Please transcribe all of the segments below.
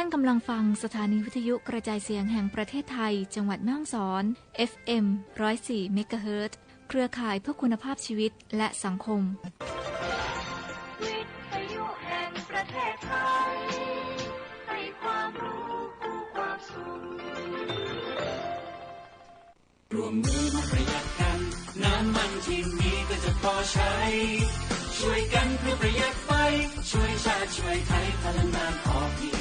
านกำลังฟังสถานีวิทยุกระจายเสียงแห่งประเทศไทยจังหวัดแม่ฮ่องสอน FM 104 เมกะเฮิรตซ์เครือข่ายเพื่อคุณภาพชีวิตและสังคมวิทยุแห่งประเทศไทยให้ความรู้คู่ความสุขรวมมือมาประหยัดกันน้ำมันที่มีก็จะพอใช้ช่วยกันเพื่อประหยัดไฟช่วยชาติช่วยไทยพลังงานพอเพียง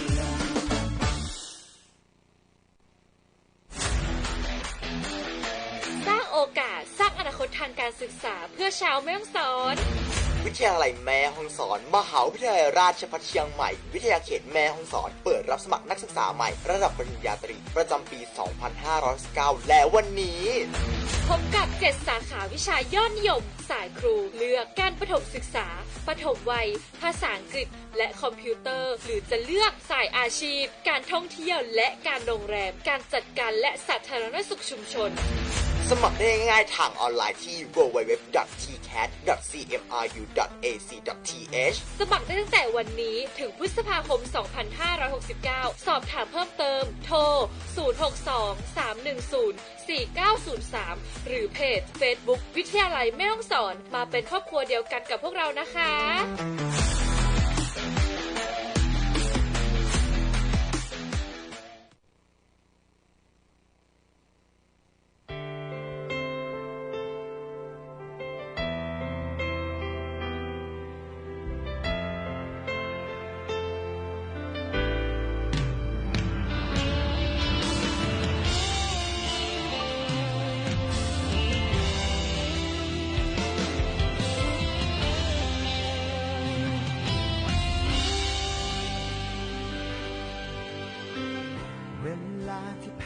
สร้างโอกาสสร้างอนาคตทางการศึกษาเพื่อชาวแม่ฮ่องสอนวิทยาลัยแม่ฮ่องสอนมหาวิทยาลัยราชภัฏเชียงใหม่วิทยาเขตแม่ฮ่องสอนเปิดรับสมัครนักศึกษาใหม่ระดับปริญญาตรีประจำปี 2519 และวันนี้พบกับ7สาขาวิชายอดนิยมสายครูเลือกการประถมศึกษาประถมวัยภาษาอังกฤษและคอมพิวเตอร์หรือจะเลือกสายอาชีพการท่องเที่ยวและการโรงแรมการจัดการและสาธารณสุขชุมชนสมัครได้ง่ายๆทางออนไลน์ที่ www.tcat.cmu.ac.th สมัครได้ตั้งแต่วันนี้ถึงพฤษภาคม 2569 สอบถามเพิ่มเติมโทร 062-310-4903 หรือเพจ Facebook วิทยาลัยแม่ฮ่องสอนมาเป็นครอบครัวเดียวกันกับพวกเรานะคะ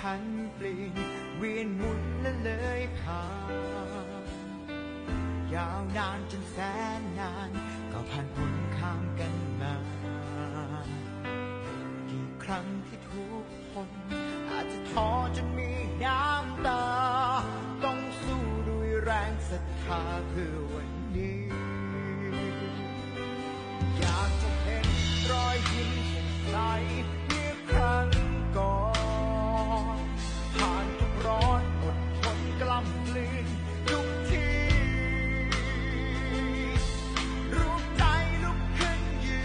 พันเปลี่ยนเวียนหมุนและเลยผ่านยาวนานจนแสนนานก็ผ่านพ้นข้ามกันมากี่ครั้งที่ทุกคนอาจจะท้อจนมีน้ำตาต้องสู้ด้วยแรงศรัทธาเพื่อวันนี้อยากจะเห็นรอยยิ้มสดใสเมื่อครั้งก่อนผ่านทุกร้อนอดทนกล้ำกลืนทุกทีรวมใจลุกขึ้นยื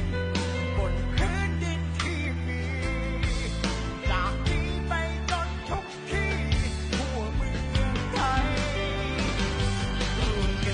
นบนพื้นดินที่มีจากนี้ไปจนทุกที่ทั่วเมืองไทยร่วมกัน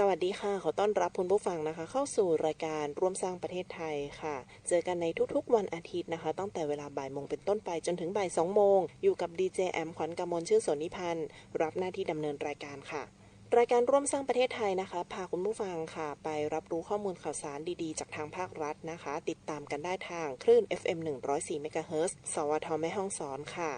สวัสดีค่ะขอต้อนรับคุณผู้ฟังนะคะเข้าสู่รายการร่วมสร้างประเทศไทยค่ะเจอกันในทุกๆวันอาทิตย์นะคะตั้งแต่เวลาบ่ายโมงเป็นต้นไปจนถึงบ่าย2 โมงอยู่กับดีเจแอมขวัญกมลชื่อสนนิพันธ์รับหน้าที่ดำเนินรายการค่ะรายการร่วมสร้างประเทศไทยนะคะพาคุณผู้ฟังค่ะไปรับรู้ข้อมูลข่าวสารดีๆจากทางภาครัฐนะคะติดตามกันได้ทางคลื่น FM 104 เมกะเฮิรตซ์สวทแม่ฮ่องสอนค่ะ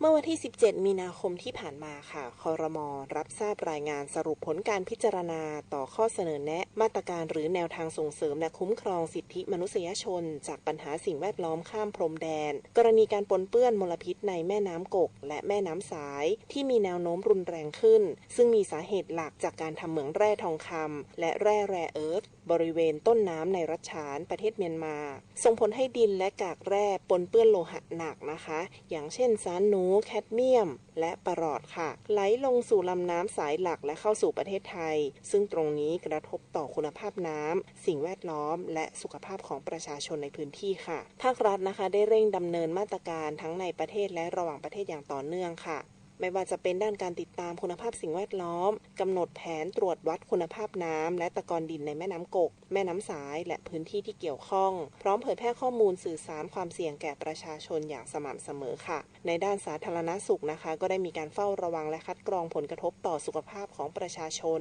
เมื่อวันที่17มีนาคมที่ผ่านมาค่ะครม.รับทราบรายงานสรุปผลการพิจารณาต่อข้อเสนอแนะมาตรการหรือแนวทางส่งเสริมและคุ้มครองสิทธิมนุษยชนจากปัญหาสิ่งแวดล้อมข้ามพรมแดนกรณีการปนเปื้อนมลพิษในแม่น้ำกกและแม่น้ำสายที่มีแนวโน้มรุนแรงขึ้นซึ่งมีสาเหตุหลักจากการทำเหมืองแร่ทองคำและแร่แรเอิร์ธบริเวณต้นน้ำในรัชฉานประเทศเมียนมาส่งผลให้ดินและกากแร่ปนเปื้อนโลหะหนักนะคะอย่างเช่นสารหนูแคดเมียมและปรอดค่ะไหลลงสู่ลำน้ำสายหลักและเข้าสู่ประเทศไทยซึ่งตรงนี้กระทบต่อคุณภาพน้ำสิ่งแวดล้อมและสุขภาพของประชาชนในพื้นที่ค่ะภาครัฐนะคะได้เร่งดำเนินมาตรการทั้งในประเทศและระหว่างประเทศอย่างต่อเนื่องค่ะไม่ว่าจะเป็นด้านการติดตามคุณภาพสิ่งแวดล้อมกำหนดแผนตรวจวัดคุณภาพน้ำและตะกอนดินในแม่น้ำกกแม่น้ำสายและพื้นที่ที่เกี่ยวข้องพร้อมเผยแพร่ข้อมูลสื่อสารความเสี่ยงแก่ประชาชนอย่างสม่ำเสมอค่ะในด้านสาธารณสุขนะคะก็ได้มีการเฝ้าระวังและคัดกรองผลกระทบต่อสุขภาพของประชาชน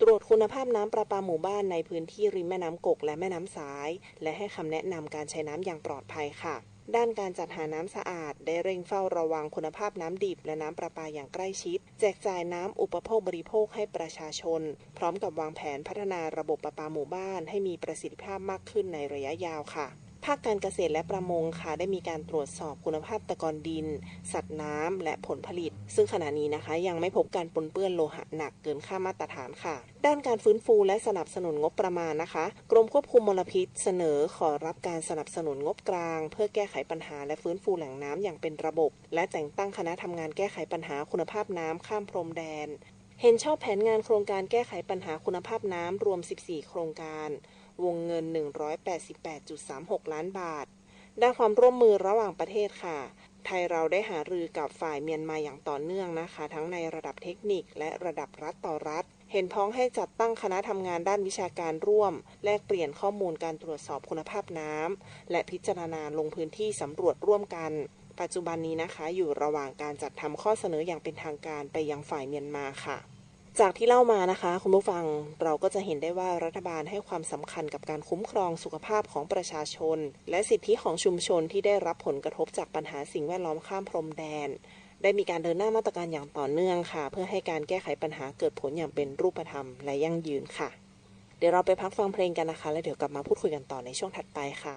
ตรวจคุณภาพน้ำประปาหมู่บ้านในพื้นที่ริมแม่น้ำกกและแม่น้ำสายและให้คำแนะนำการใช้น้ำอย่างปลอดภัยค่ะด้านการจัดหาน้ำสะอาดได้เร่งเฝ้าระวังคุณภาพน้ำดิบและน้ำประปาอย่างใกล้ชิดแจกจ่ายน้ำอุปโภคบริโภคให้ประชาชนพร้อมกับวางแผนพัฒนาระบบประปาหมู่บ้านให้มีประสิทธิภาพมากขึ้นในระยะยาวค่ะภาคการเกษตรและประมงค่ะได้มีการตรวจสอบคุณภาพตะกอนดินสัตว์น้ำและผลผลิตซึ่งขณะนี้นะคะยังไม่พบการปนเปื้อนโลหะหนักเกินค่ามาตรฐานค่ะด้านการฟื้นฟูและสนับสนุนงบประมาณนะคะกรมควบคุมมลพิษเสนอขอรับการสนับสนุนงบกลางเพื่อแก้ไขปัญหาและฟื้นฟูแหล่งน้ำอย่างเป็นระบบและแต่งตั้งคณะทำงานแก้ไขปัญหาคุณภาพน้ำข้ามพรมแดนเห็นชอบแผนงานโครงการแก้ไขปัญหาคุณภาพน้ำรวม14โครงการวงเงิน 188.36 ล้านบาทด้านความร่วมมือระหว่างประเทศค่ะไทยเราได้หารือกับฝ่ายเมียนมาอย่างต่อเนื่องนะคะทั้งในระดับเทคนิคและระดับรัฐต่อรัฐเห็นพ้องให้จัดตั้งคณะทำงานด้านวิชาการร่วมแลกเปลี่ยนข้อมูลการตรวจสอบคุณภาพน้ำและพิจารณาลงพื้นที่สำรวจร่วมกันปัจจุบันนี้นะคะอยู่ระหว่างการจัดทำข้อเสนออย่างเป็นทางการไปยังฝ่ายเมียนมาค่ะจากที่เล่ามานะคะคุณผู้ฟังเราก็จะเห็นได้ว่ารัฐบาลให้ความสำคัญกับการคุ้มครองสุขภาพของประชาชนและสิทธิของชุมชนที่ได้รับผลกระทบจากปัญหาสิ่งแวดล้อมข้ามพรมแดนได้มีการเดินหน้ามาตรการอย่างต่อเนื่องค่ะเพื่อให้การแก้ไขปัญหาเกิดผลอย่างเป็นรูปธรรมและยั่งยืนค่ะเดี๋ยวเราไปพักฟังเพลงกันนะคะแล้วเดี๋ยวกลับมาพูดคุยกันต่อในช่วงถัดไปค่ะ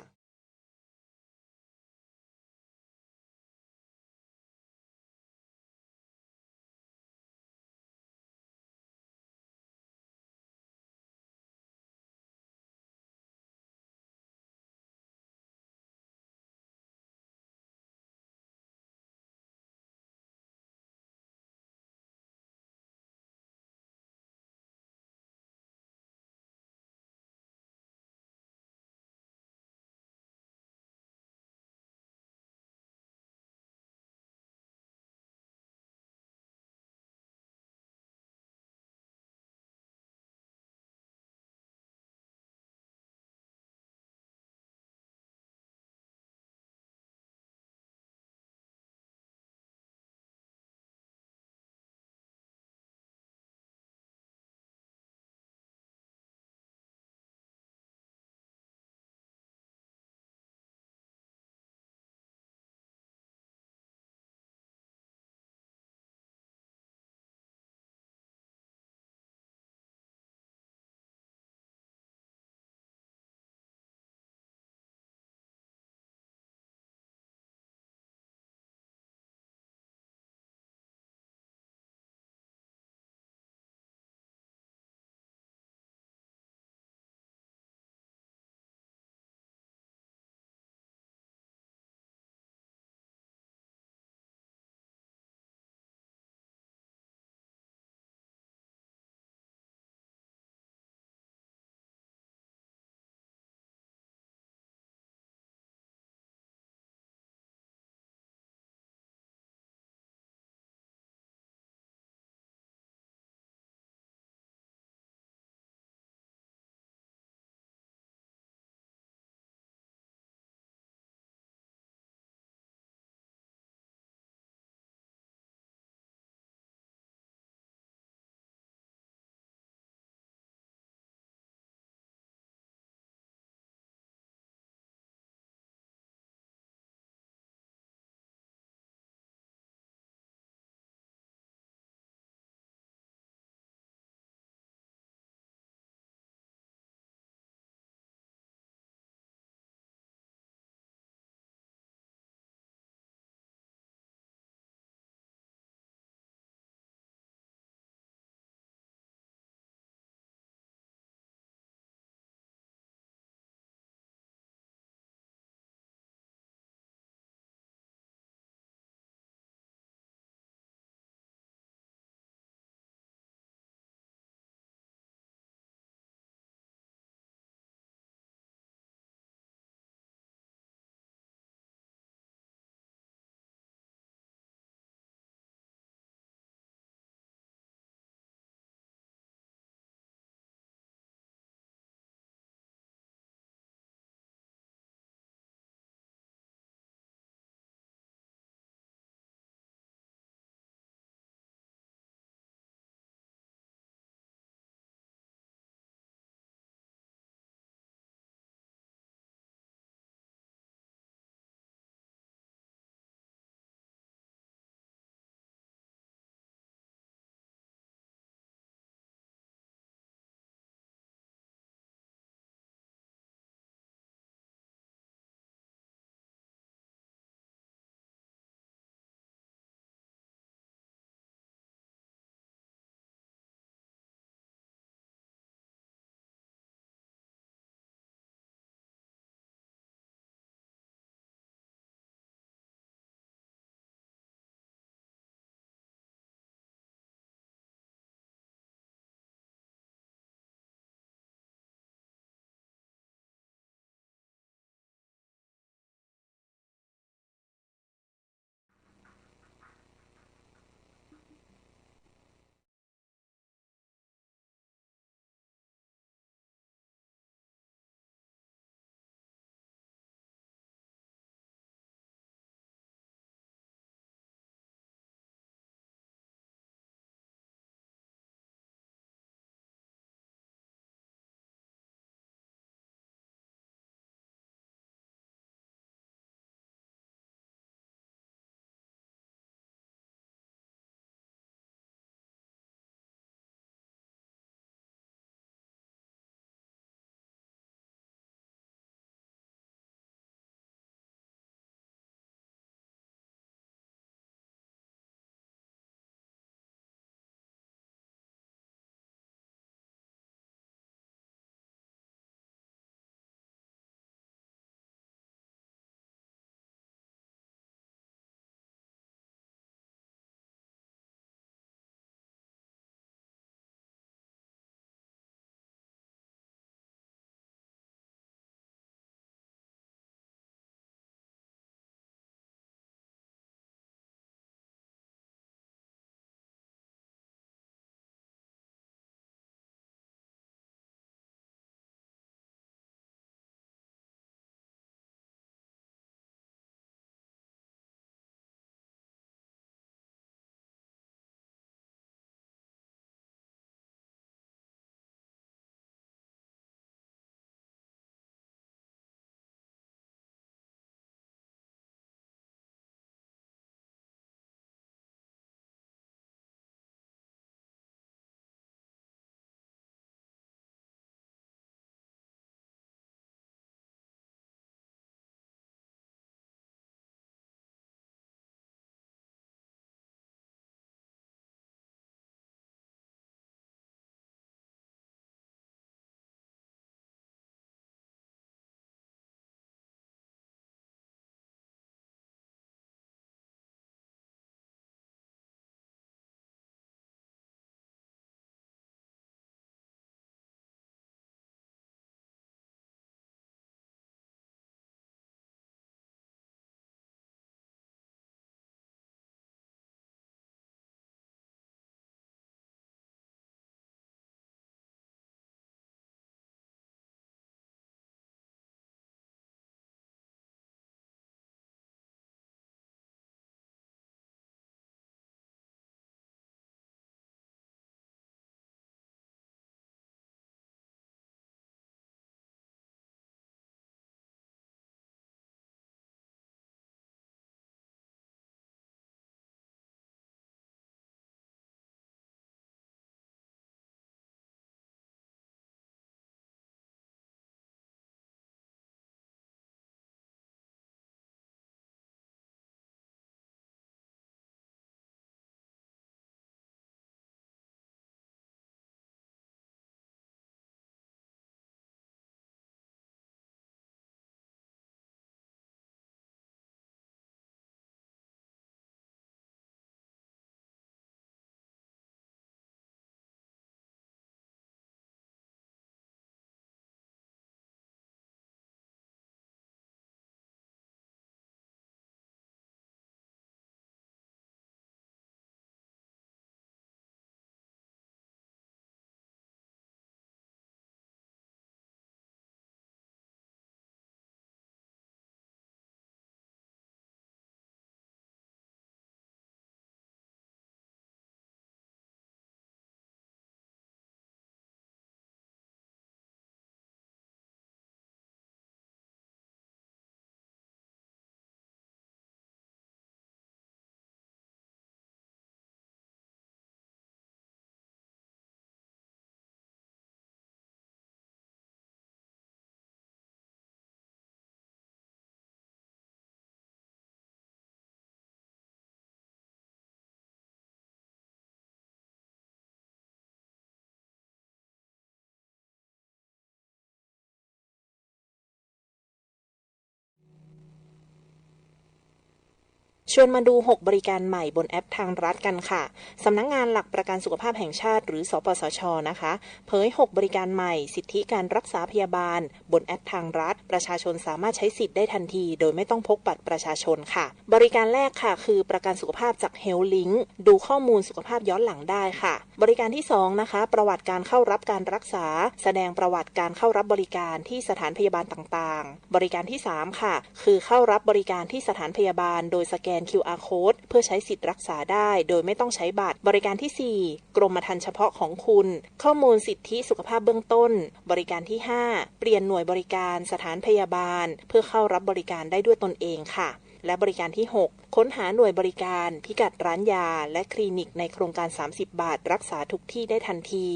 วนมาดู 6 บริการใหม่บนแอปทางรัฐกันค่ะสำนักงานหลักประกันสุขภาพแห่งชาติหรือสปสช.นะคะเผย 6 บริการใหม่สิทธิการรักษาพยาบาลบนแอปทางรัฐประชาชนสามารถใช้สิทธิ์ได้ทันทีโดยไม่ต้องพกบัตรประชาชนค่ะบริการแรกค่ะคือประกันสุขภาพจาก Health Link ดูข้อมูลสุขภาพย้อนหลังได้ค่ะบริการที่2นะคะประวัติการเข้ารับการรักษาแสดงประวัติการเข้ารับบริการที่สถานพยาบาลต่างๆบริการที่3ค่ะคือเข้ารับบริการที่สถานพยาบาลโดยสแกน QR Code เพื่อใช้สิทธิ์รักษาได้โดยไม่ต้องใช้บัตรบริการที่4กรมธรรม์เฉพาะของคุณข้อมูลสิทธิสุขภาพเบื้องต้นบริการที่5เปลี่ยนหน่วยบริการสถานพยาบาลเพื่อเข้ารับบริการได้ด้วยตนเองค่ะและบริการที่6ค้นหาหน่วยบริการพิกัดร้านยาและคลินิกในโครงการ30 บาทรักษาทุกที่ได้ทันที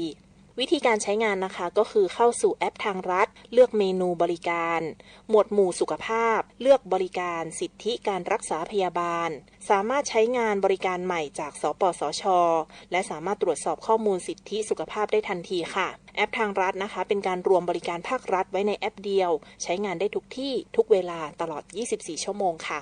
วิธีการใช้งานนะคะก็คือเข้าสู่แอปทางรัฐเลือกเมนูบริการหมวดหมู่สุขภาพเลือกบริการสิทธิการรักษาพยาบาลสามารถใช้งานบริการใหม่จากสปสช.และสามารถตรวจสอบข้อมูลสิทธิสุขภาพได้ทันทีค่ะแอปทางรัฐนะคะเป็นการรวมบริการภาครัฐไว้ในแอปเดียวใช้งานได้ทุกที่ทุกเวลาตลอด24 ชั่วโมงค่ะ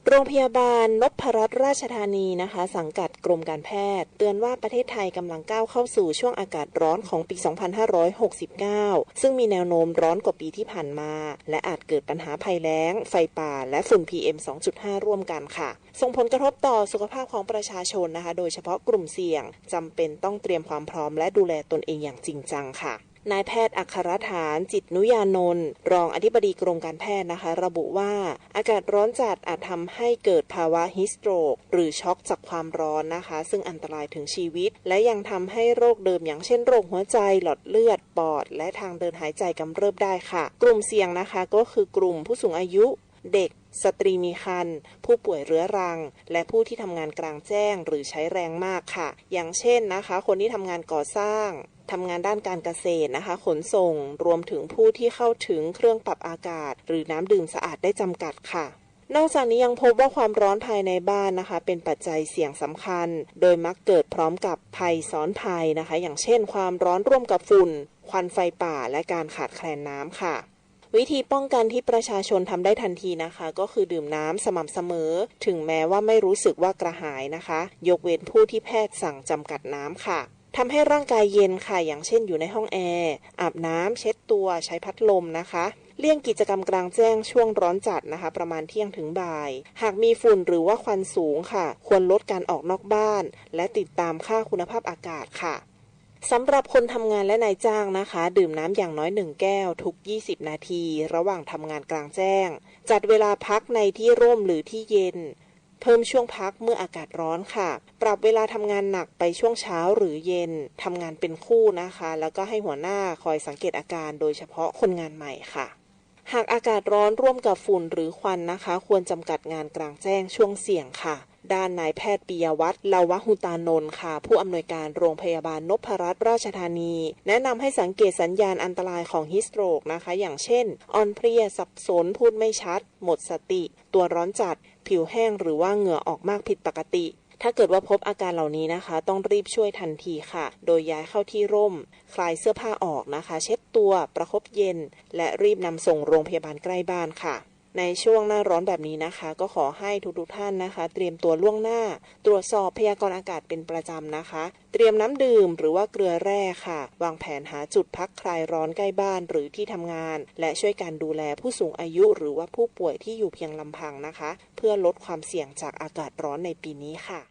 โรงพยาบาลนพรัตน์ราชธานีนะคะสังกัดกรมการแพทย์เตือนว่าประเทศไทยกำลังก้าวเข้าสู่ช่วงอากาศร้อนของปี 2569 ซึ่งมีแนวโน้มร้อนกว่าปีที่ผ่านมาและอาจเกิดปัญหาภัยแล้งไฟป่าและฝุ่น PM 2.5 ร่วมกันค่ะส่งผลกระทบต่อสุขภาพของประชาชนนะคะโดยเฉพาะกลุ่มเสี่ยงจำเป็นต้องเตรียมความพร้อมและดูแลตนเองอย่างจริงจังค่ะนายแพทย์อัครฐานจิตนุยานนท์รองอธิบดีกรมการแพทย์นะคะระบุว่าอากาศร้อนจัดอาจทำให้เกิดภาวะฮิสโตรกหรือช็อกจากความร้อนนะคะซึ่งอันตรายถึงชีวิตและยังทำให้โรคเดิมอย่างเช่นโรคหัวใจหลอดเลือดปอดและทางเดินหายใจกำเริบได้ค่ะกลุ่มเสี่ยงนะคะก็คือกลุ่มผู้สูงอายุเด็กสตรีมีครรภ์ผู้ป่วยเรื้อรังและผู้ที่ทำงานกลางแจ้งหรือใช้แรงมากค่ะอย่างเช่นนะคะคนที่ทำงานก่อสร้างทำงานด้านการเกษตรนะคะขนส่งรวมถึงผู้ที่เข้าถึงเครื่องปรับอากาศหรือน้ำดื่มสะอาดได้จำกัดค่ะนอกจากนี้ยังพบว่าความร้อนภายในบ้านนะคะเป็นปัจจัยเสี่ยงสำคัญโดยมักเกิดพร้อมกับภัยซ้อนภัยนะคะอย่างเช่นความร้อนร่วมกับฝุ่นควันไฟป่าและการขาดแคลนน้ำค่ะวิธีป้องกันที่ประชาชนทำได้ทันทีนะคะก็คือดื่มน้ำสม่ำเสมอถึงแม้ว่าไม่รู้สึกว่ากระหายนะคะยกเว้นผู้ที่แพทย์สั่งจำกัดน้ำค่ะทำให้ร่างกายเย็นค่ะอย่างเช่นอยู่ในห้องแอร์อาบน้ำเช็ดตัวใช้พัดลมนะคะเลี่ยงกิจกรรมกลางแจ้งช่วงร้อนจัดนะคะประมาณเที่ยงถึงบ่ายหากมีฝุ่นหรือว่าควันสูงค่ะควรลดการออกนอกบ้านและติดตามค่าคุณภาพอากาศค่ะสำหรับคนทำงานและนายจ้างนะคะดื่มน้ำอย่างน้อย1แก้วทุก20นาทีระหว่างทำงานกลางแจ้งจัดเวลาพักในที่ร่มหรือที่เย็นเพิ่มช่วงพักเมื่ออากาศร้อนค่ะปรับเวลาทำงานหนักไปช่วงเช้าหรือเย็นทำงานเป็นคู่นะคะแล้วก็ให้หัวหน้าคอยสังเกตอาการโดยเฉพาะคนงานใหม่ค่ะหากอากาศร้อนร่วมกับฝุ่นหรือควันนะคะควรจำกัดงานกลางแจ้งช่วงเสี่ยงค่ะด้านนายแพทย์ปิยวัฒน์เลาวหุตานนท์ค่ะผู้อำนวยการโรงพยาบาลนพรัตน์ราชธานีแนะนำให้สังเกตสัญญาณอันตรายของฮิสโตรกนะคะอย่างเช่นอ่อนเพลียสับสนพูดไม่ชัดหมดสติตัวร้อนจัดผิวแห้งหรือว่าเหงื่อออกมากผิดปกติถ้าเกิดว่าพบอาการเหล่านี้นะคะต้องรีบช่วยทันทีค่ะโดยย้ายเข้าที่ร่มคลายเสื้อผ้าออกนะคะเช็ดตัวประคบเย็นและรีบนำส่งโรงพยาบาลใกล้บ้านค่ะในช่วงหน้าร้อนแบบนี้นะคะก็ขอให้ทุกท่านนะคะเตรียมตัวล่วงหน้าตรวจสอบพยากรณ์อากาศเป็นประจำนะคะเตรียมน้ำดื่มหรือว่าเกลือแร่ค่ะวางแผนหาจุดพักคลายร้อนใกล้บ้านหรือที่ทำงานและช่วยกันดูแลผู้สูงอายุหรือว่าผู้ป่วยที่อยู่เพียงลำพังนะคะเพื่อลดความเสี่ยงจากอากาศร้อนในปีนี้ค่ะ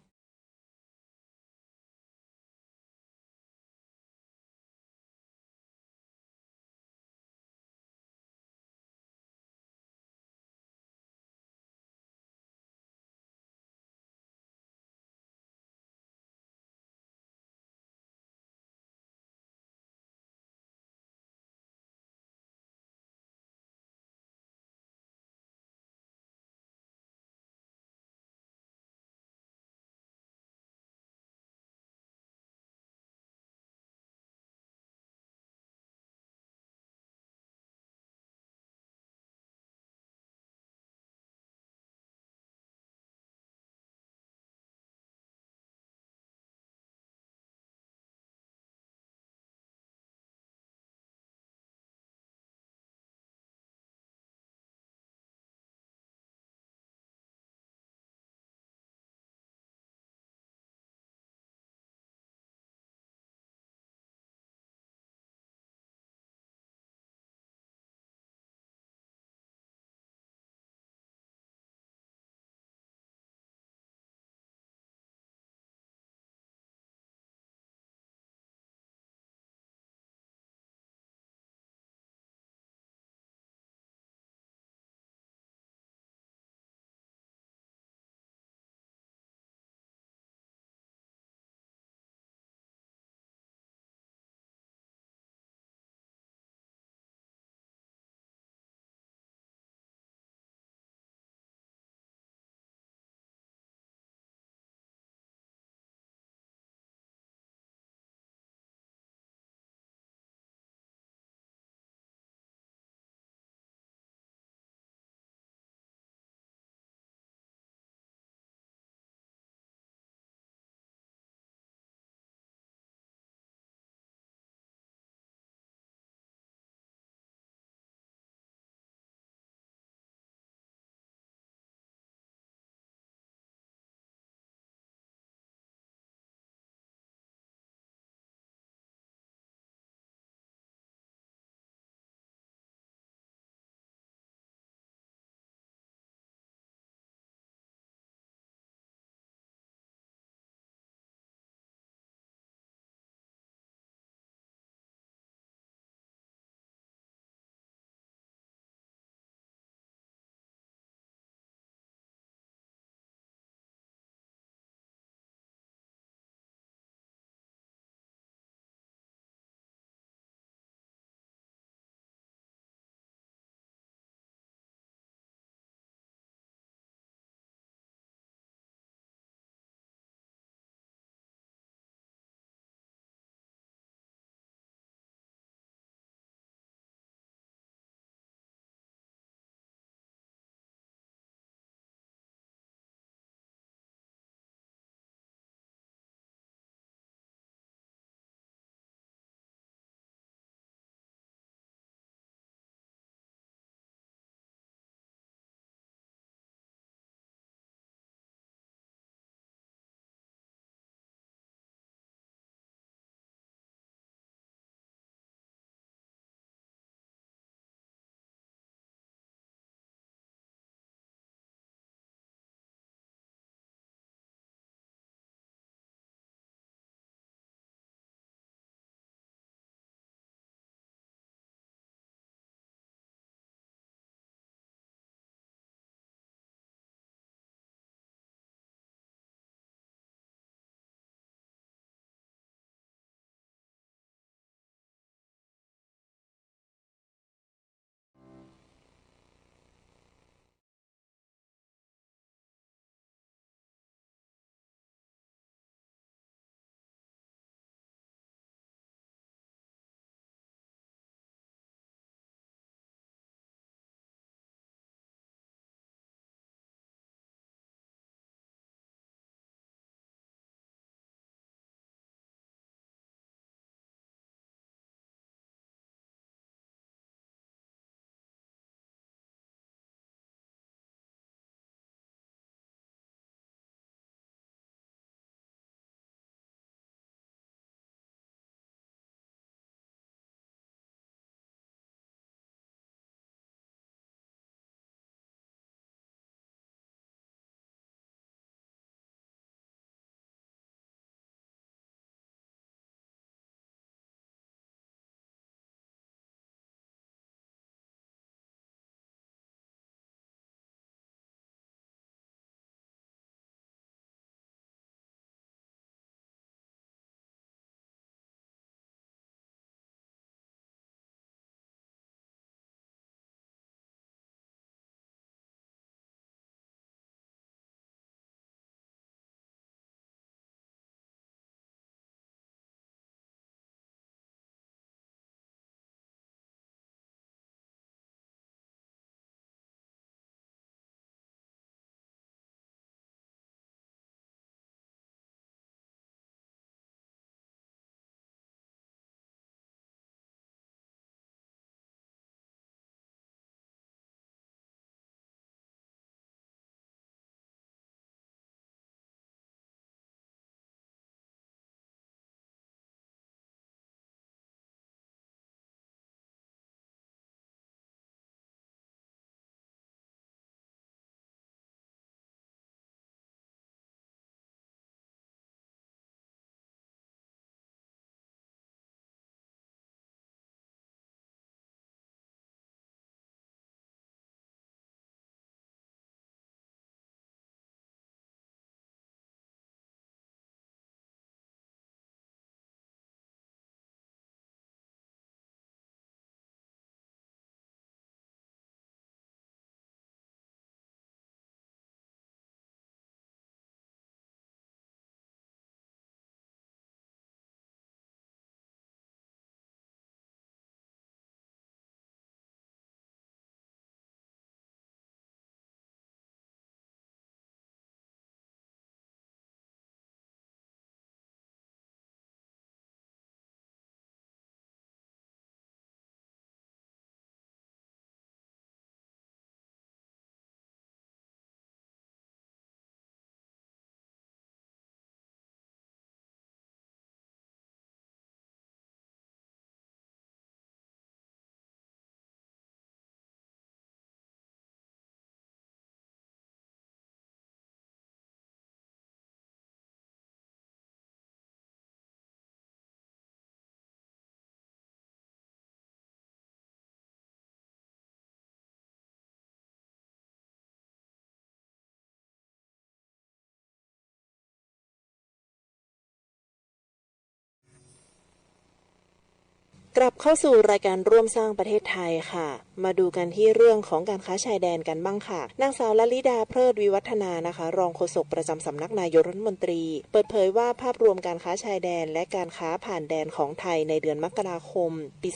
ลับเข้าสู่รายการร่วมสร้างประเทศไทยค่ะมาดูกันที่เรื่องของการค้าชายแดนกันบ้างค่ะนางสาวลลิดาเพลิดวิวัฒนานะคะรองโฆษกประจำสำนักนายกรัฐมนตรีเปิดเผยว่าภาพรวมการค้าชายแดนและการค้าผ่านแดนของไทยในเดือนมกราคมปี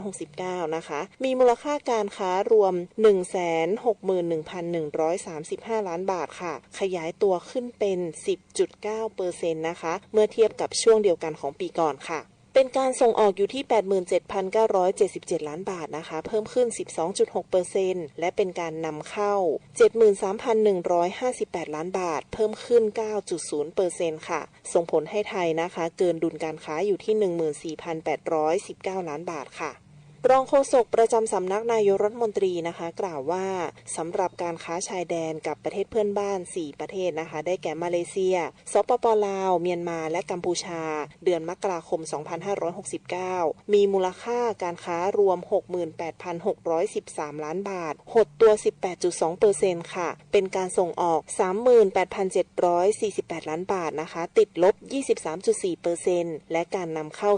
2569 นะคะมีมูลค่าการค้ารวม 161,135 ล้านบาทค่ะขยายตัวขึ้นเป็น 10.9% นะคะเมื่อเทียบกับช่วงเดียวกันของปีก่อนค่ะเป็นการส่งออกอยู่ที่ 87,977 ล้านบาทนะคะเพิ่มขึ้น 12.6% และเป็นการนำเข้า 73,158 ล้านบาทเพิ่มขึ้น 9.0% ค่ะส่งผลให้ไทยนะคะเกินดุลการค้าอยู่ที่ 14,819 ล้านบาทค่ะรองโฆษกประจำสำนักนายกรัฐมนตรีนะคะกล่าวว่าสำหรับการค้าชายแดนกับประเทศเพื่อนบ้าน4ประเทศนะคะได้แก่มาเลเซียสปป.ลาวเมียนมาและกัมพูชาเดือนมกราคม 2569มีมูลค่าการค้ารวม 68,613 ล้านบาทหดตัว 18.2% ค่ะเป็นการส่งออก 38,748 ล้านบาทนะคะติดลบ 23.4% และการนำเข้า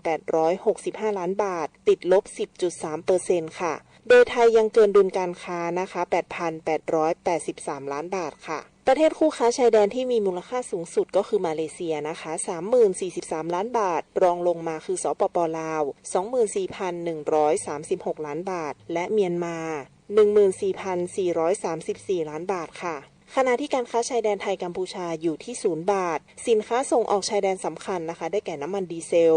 29,865 ล้านบาทติดลบ 10.3% ค่ะโดยไทยยังเกินดุลการค้านะคะ 8,883 ล้านบาทค่ะประเทศคู่ค้าชายแดนที่มีมูลค่าสูงสุดก็คือมาเลเซียนะคะ 30,043 ล้านบาทรองลงมาคือสปป.ลาว 24,136 ล้านบาทและเมียนมา 14,434 ล้านบาทค่ะขณะที่การค้าชายแดนไทยกัมพูชาอยู่ที่0 บาทสินค้าส่งออกชายแดนสำคัญนะคะได้แก่น้ำมันดีเซล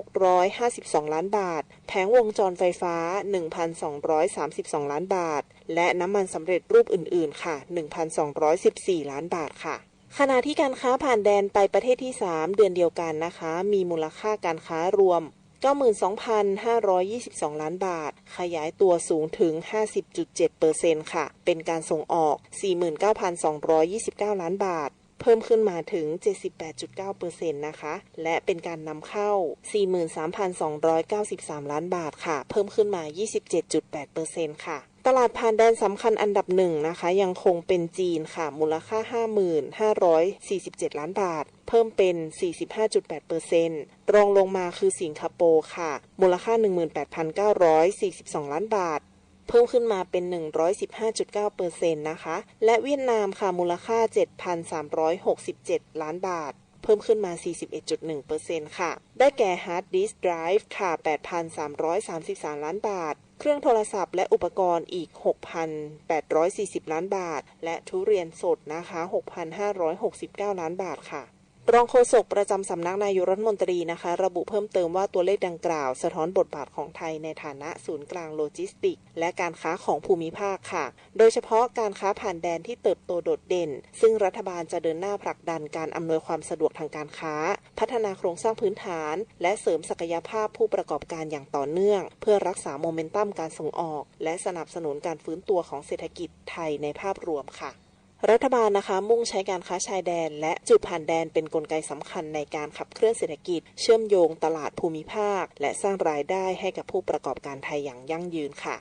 3,652 ล้านบาทแผงวงจรไฟฟ้า 1,232 ล้านบาทและน้ำมันสำเร็จรูปอื่นๆค่ะ 1,214 ล้านบาทค่ะขณะที่การค้าผ่านแดนไปประเทศที่3เดือนเดียวกันนะคะมีมูลค่าการค้ารวม92,522 ล้านบาทขยายตัวสูงถึง 50.7% ค่ะเป็นการส่งออก 49,229 ล้านบาทเพิ่มขึ้นมาถึง 78.9% นะคะและเป็นการนำเข้า 43,293 ล้านบาทค่ะเพิ่มขึ้นมา 27.8% ค่ะตลาดผ่านแดนสำคัญอันดับ1นะคะยังคงเป็นจีนค่ะมูลค่า 50,547 ล้านบาทเพิ่มเป็น 45.8% รองลงมาคือสิงคโปร์ค่ะมูลค่า 18,942 ล้านบาทเพิ่มขึ้นมาเป็น 115.9% นะคะและเวียดนามค่ะมูลค่า 7,367 ล้านบาทเพิ่มขึ้นมา 41.1% ค่ะได้แก่ Hard Disk Drive ค่ะ 8,333 ล้านบาทเครื่องโทรศัพท์และอุปกรณ์อีก 6,840 ล้านบาทและทุเรียนสดนะคะ 6,569 ล้านบาทค่ะรองโฆษกประจำสำนักนายกรัฐมนตรีนะคะระบุเพิ่มเติมว่าตัวเลขดังกล่าวสะท้อนบทบาทของไทยในฐานะศูนย์กลางโลจิสติกส์และการค้าของภูมิภาคค่ะโดยเฉพาะการค้าผ่านแดนที่เติบโตโดดเด่นซึ่งรัฐบาลจะเดินหน้าผลักดันการอำนวยความสะดวกทางการค้าพัฒนาโครงสร้างพื้นฐานและเสริมศักยภาพผู้ประกอบการอย่างต่อเนื่องเพื่อรักษาโมเมนตัมการส่งออกและสนับสนุนการฟื้นตัวของเศรษฐกิจไทยในภาพรวมค่ะรัฐบาลนะคะมุ่งใช้การค้าชายแดนและจุดผ่านแดนเป็นกลไกสำคัญในการขับเคลื่อนเศรษฐกิจเชื่อมโยงตลาดภูมิภาคและสร้างรายได้ให้กับผู้ประกอบการไทยอย่างยั่งยืนค่ะ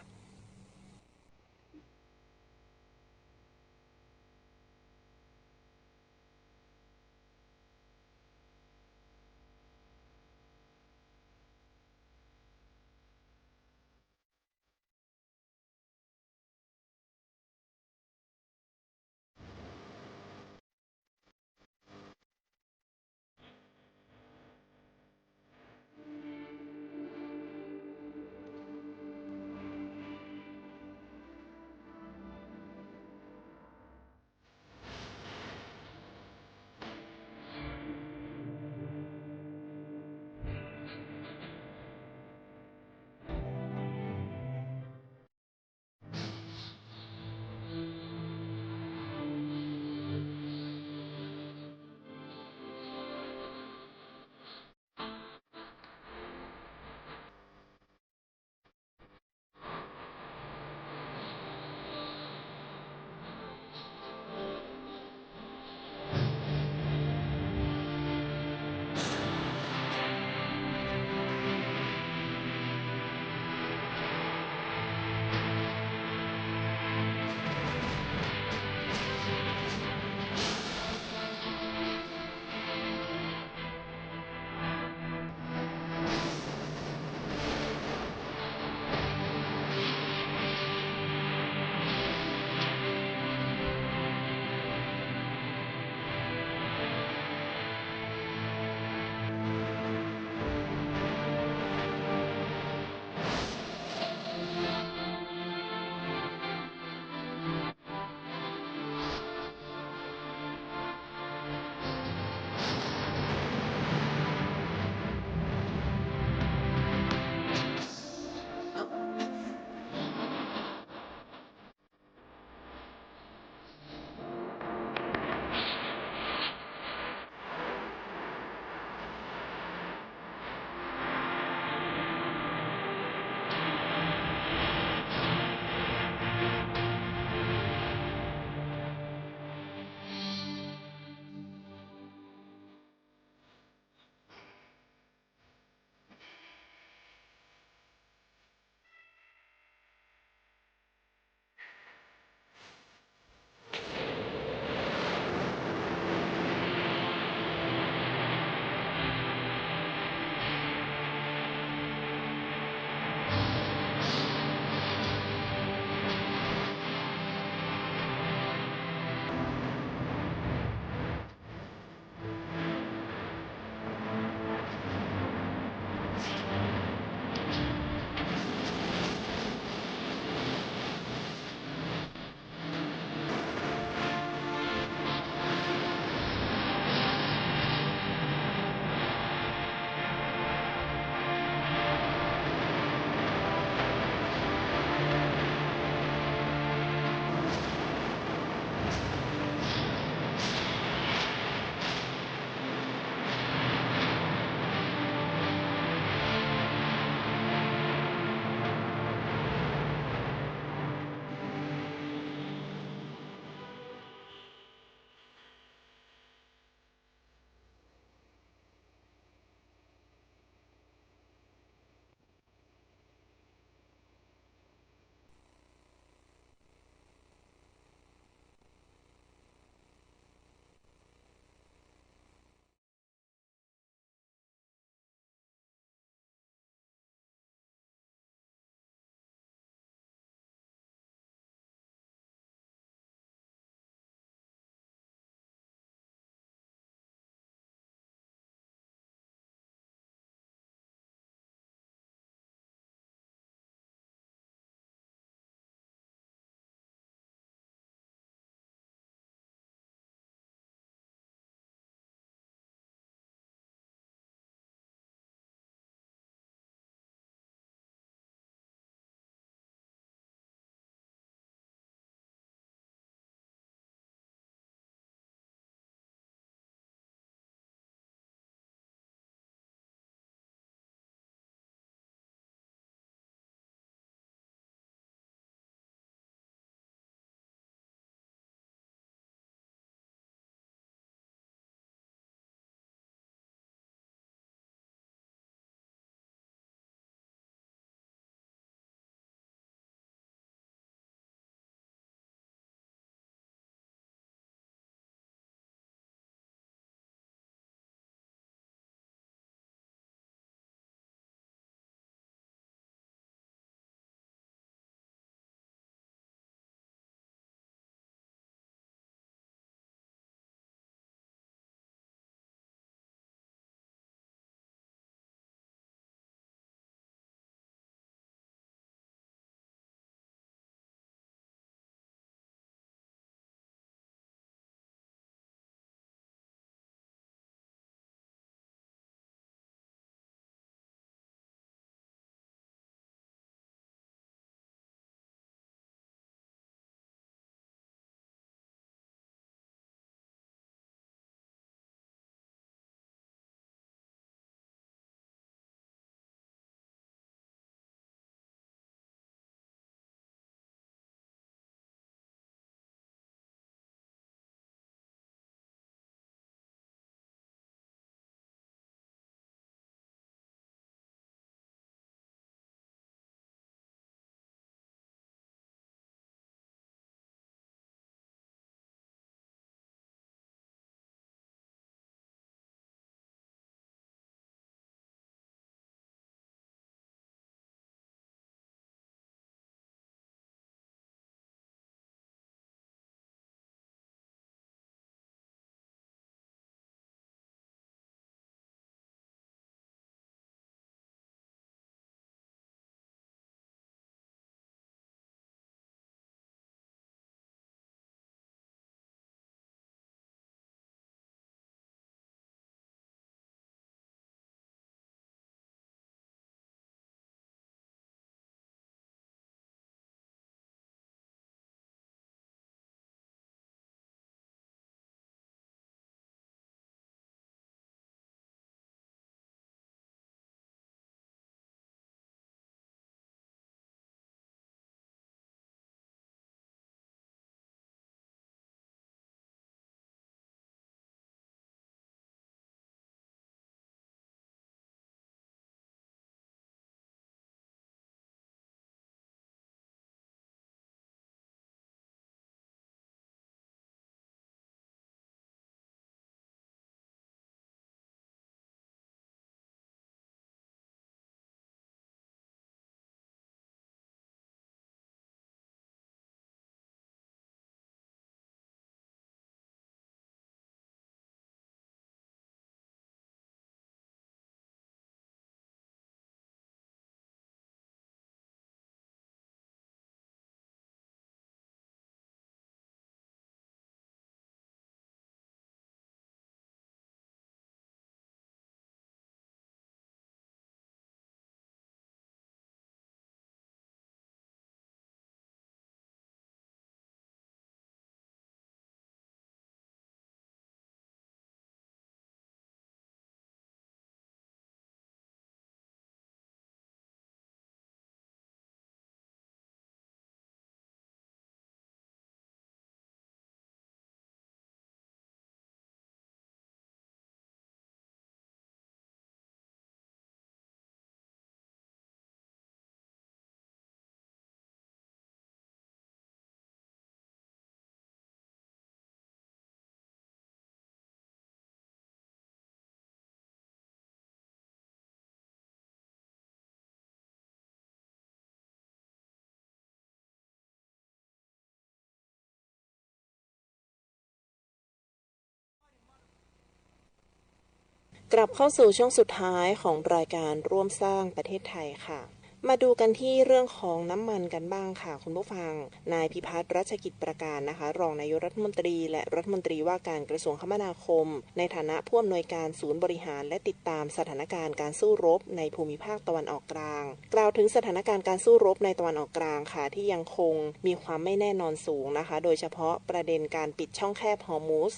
กลับเข้าสู่ช่วงสุดท้ายของรายการร่วมสร้างประเทศไทยค่ะมาดูกันที่เรื่องของน้ำมันกันบ้างค่ะคุณผู้ฟังนายพิพัฒน์รัชกิจประการนะคะรองนายกรัฐมนตรีและรัฐมนตรีว่าการกระทรวงคมนาคมในฐานะผู้อำนวยการศูนย์บริหารและติดตามสถานการณ์การสู้รบในภูมิภาคตะวันออกกลางกล่าวถึงสถานการณ์การสู้รบในตะวันออกกลางค่ะที่ยังคงมีความไม่แน่นอนสูงนะคะโดยเฉพาะประเด็นการปิดช่องแคบฮอร์มุซ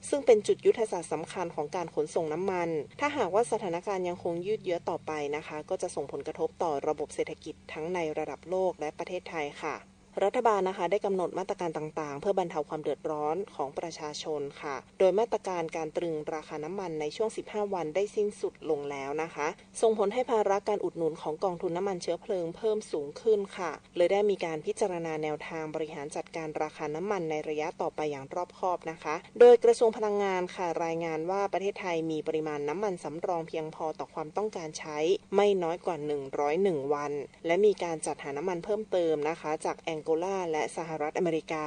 ซึ่งเป็นจุดยุทธศาสตร์สำคัญของการขนส่งน้ำมันถ้าหากว่าสถานการณ์ยังคงยืดเยื้อต่อไปนะคะก็จะส่งผลกระทบต่อระบบเศรษฐกิจทั้งในระดับโลกและประเทศไทยค่ะรัฐบาลนะคะได้กำหนดมาตรการต่างๆเพื่อบรรเทาความเดือดร้อนของประชาชนค่ะโดยมาตรการการตรึงราคาน้ำมันในช่วง15วันได้สิ้นสุดลงแล้วนะคะส่งผลให้ภาระการอุดหนุนของกองทุนน้ำมันเชื้อเพลิงเพิ่มสูงขึ้นค่ะเลยได้มีการพิจารณาแนวทางบริหารจัดการราคาน้ำมันในระยะต่อไปอย่างรอบคอบนะคะโดยกระทรวงพลังงานค่ะรายงานว่าประเทศไทยมีปริมาณน้ำมันสำรองเพียงพอต่อความต้องการใช้ไม่น้อยกว่า101วันและมีการจัดหาน้ำมันเพิ่มเติมนะคะจากแองโกลาและสหรัฐอเมริกา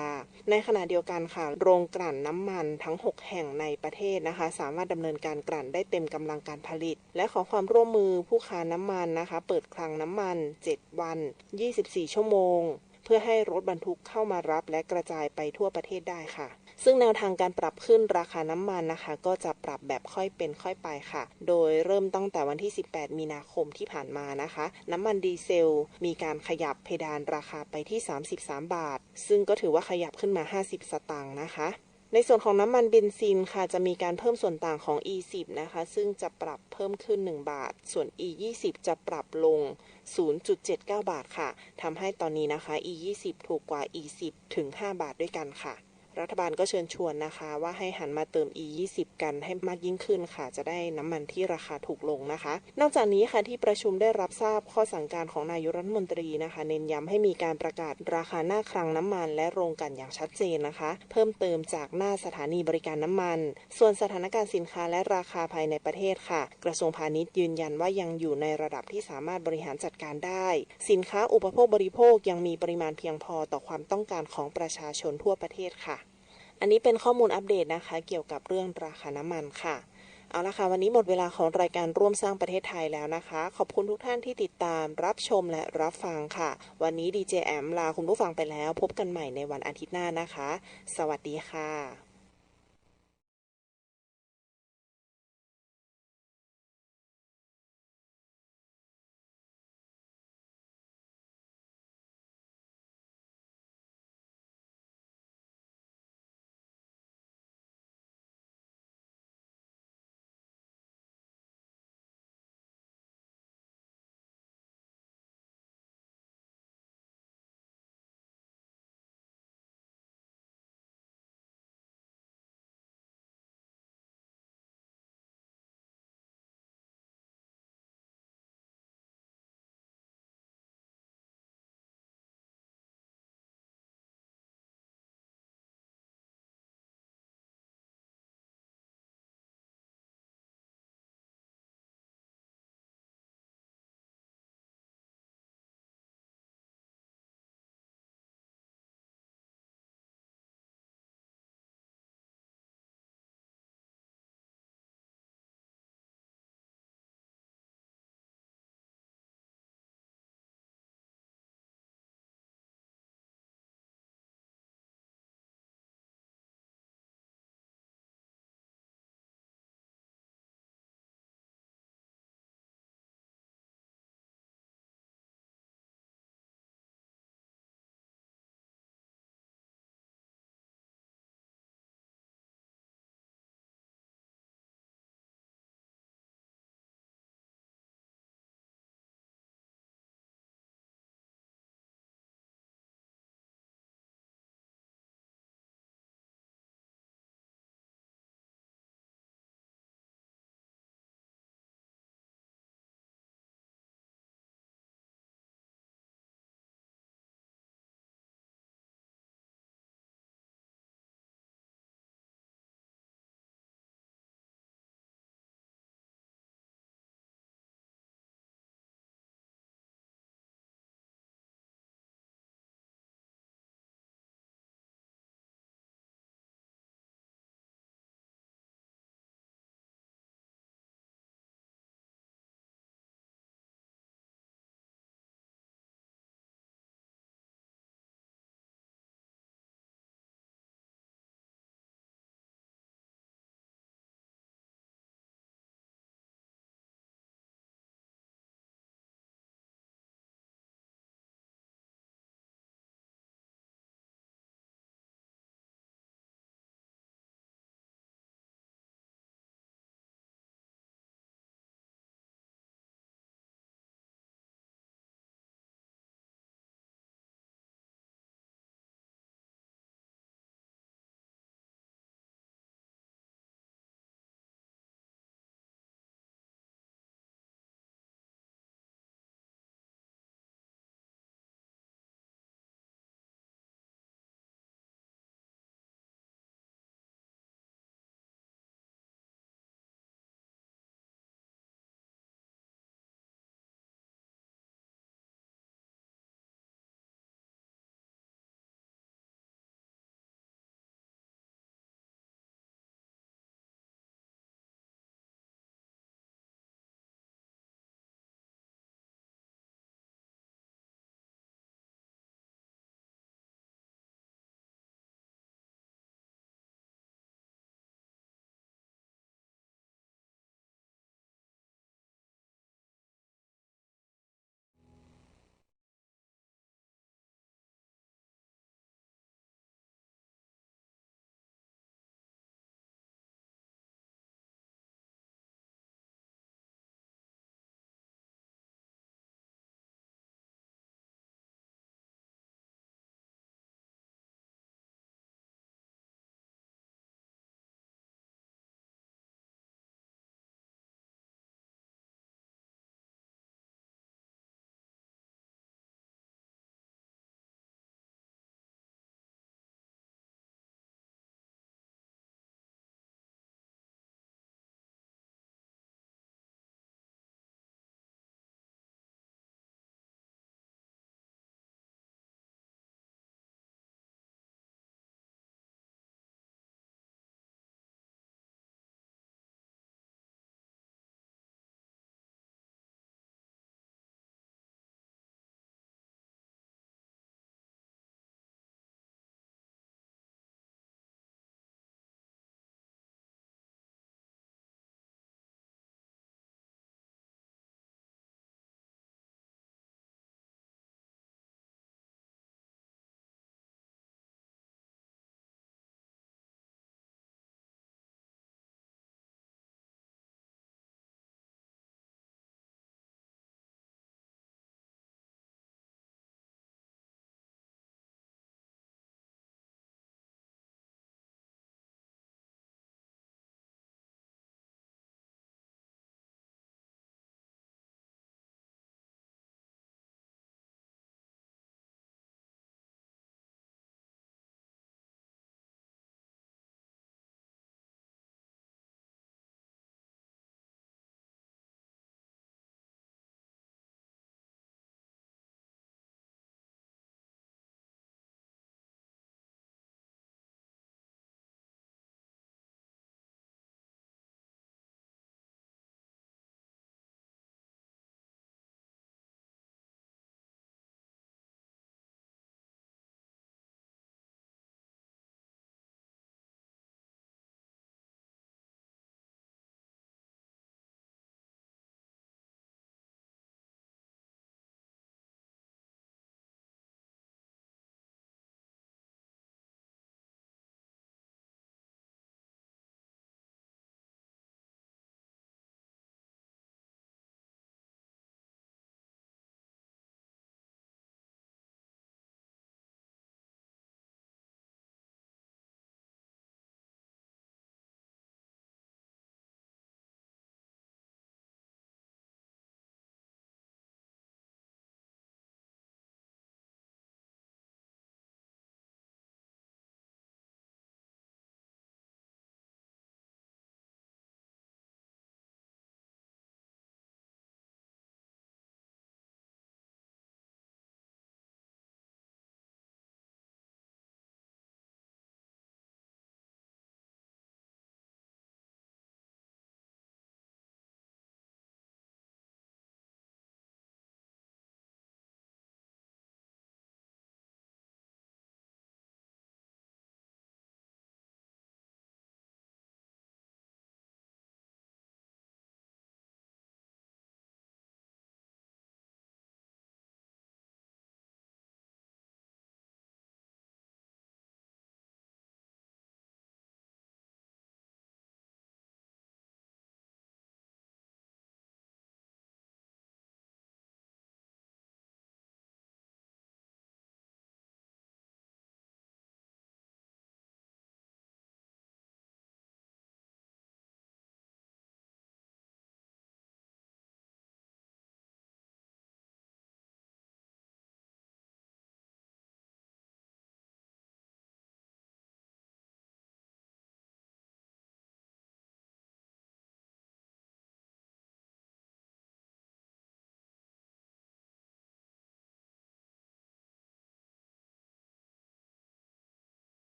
ในขณะเดียวกันค่ะโรงกลั่นน้ำมันทั้ง6แห่งในประเทศนะคะสามารถดำเนินการกลั่นได้เต็มกำลังการผลิตและขอความร่วมมือผู้ค้าน้ำมันนะคะเปิดคลังน้ำมัน7วัน24ชั่วโมงเพื่อให้รถบรรทุกเข้ามารับและกระจายไปทั่วประเทศได้ค่ะซึ่งแนวทางการปรับขึ้นราคาน้ำมันนะคะก็จะปรับแบบค่อยเป็นค่อยไปค่ะโดยเริ่มตั้งแต่วันที่18มีนาคมที่ผ่านมานะคะน้ำมันดีเซลมีการขยับเพดานราคาไปที่33บาทซึ่งก็ถือว่าขยับขึ้นมา50สตางค์นะคะในส่วนของน้ำมันเบนซินค่ะจะมีการเพิ่มส่วนต่างของ E10 นะคะซึ่งจะปรับเพิ่มขึ้น1บาทส่วน E20 จะปรับลง 0.79 บาทค่ะทำให้ตอนนี้นะคะ E20 ถูกกว่า E10 ถึง5บาทด้วยกันค่ะรัฐบาลก็เชิญชวนนะคะว่าให้หันมาเติม E20 กันให้มากยิ่งขึ้นค่ะจะได้น้ำมันที่ราคาถูกลงนะคะนอกจากนี้ค่ะที่ประชุมได้รับทราบข้อสั่งการของนายกรัฐมนตรีนะคะเน้นย้ำให้มีการประกาศราคาหน้าคลังน้ำมันและโรงกลั่นอย่างชัดเจนนะคะเพิ่มเติมจากหน้าสถานีบริการน้ำมันส่วนสถานการณ์สินค้าและราคาภายในประเทศค่ะกระทรวงพาณิชย์ยืนยันว่ายังอยู่ในระดับที่สามารถบริหารจัดการได้สินค้าอุปโภคบริโภคยังมีปริมาณเพียงพอต่อความต้องการของประชาชนทั่วประเทศค่ะอันนี้เป็นข้อมูลอัปเดตนะคะเกี่ยวกับเรื่องราคาน้ำมันค่ะเอาละค่ะวันนี้หมดเวลาของรายการร่วมสร้างประเทศไทยแล้วนะคะขอบคุณทุกท่านที่ติดตามรับชมและรับฟังค่ะวันนี้ดีเจแอมลาคุณผู้ฟังไปแล้วพบกันใหม่ในวันอาทิตย์หน้านะคะสวัสดีค่ะ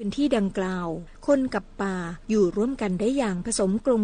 นที่ดังกล่าวคนกับป่าอยู่ร่วมกันได้อย่างผสมกลม